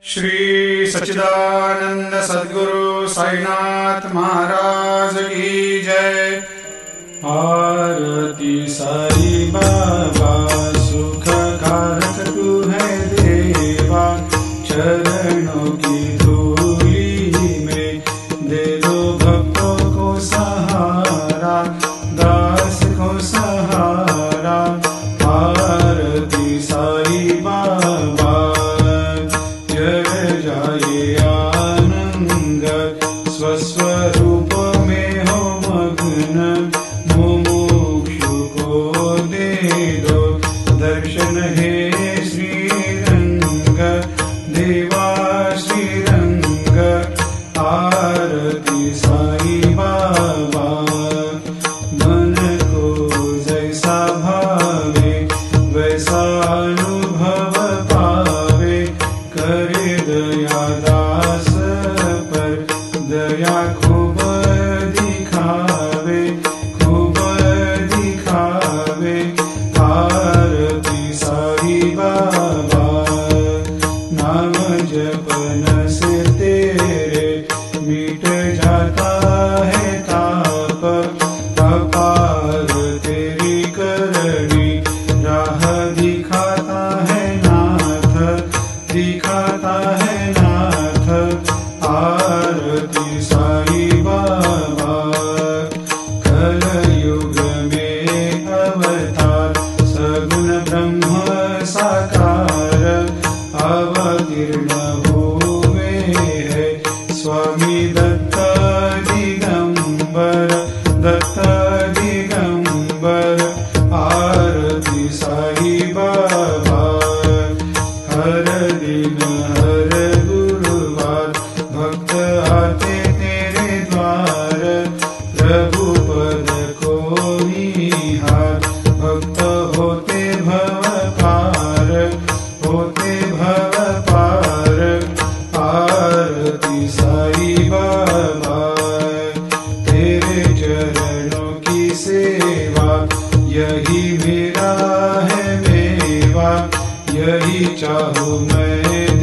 श्री सच्चिदानंद सद्गुरु साईनाथ महाराज की जय। आरती साई बाबा सुख कारक तू है देवा, चरणों की धूली में दे दो भक्तों को सहारा, दास को सहारा। आरती साई बाबा जय जाए आनंद, स्वस्वरूप में हो मग्न, मुमुक्षु को दे दो दर्शन हे श्रीरंग, देवा श्रीरंग। आरती साई बाबा मन को जैसा भावे वैसा अनुभव पावे, करे दया दास पर दया खूब दिखावे, खूब दिखावे। आरती साई बाबा नाम जपन से तेरे मिट जाता है ताप, अपार तेरी करनी राह दिखाता है नाथ, दिखाता है नाथ। आरती साई बाबा कलयुग में अवतार, सगुण ब्रह्म साकार, अवतीर्ण हुए है स्वामी दत्त दिगंबर, दत्त दिगंबर। आरती साई बाबा हर दिन हर गुरुवार भक्त आते तेरे द्वार, प्रभु पद को निहार, भक्त होते भव पार, होते भव पार। आरती साई बाबा तेरे चरणों की सेवा, यही मेरा है मेवा, यही चाहूँ मैं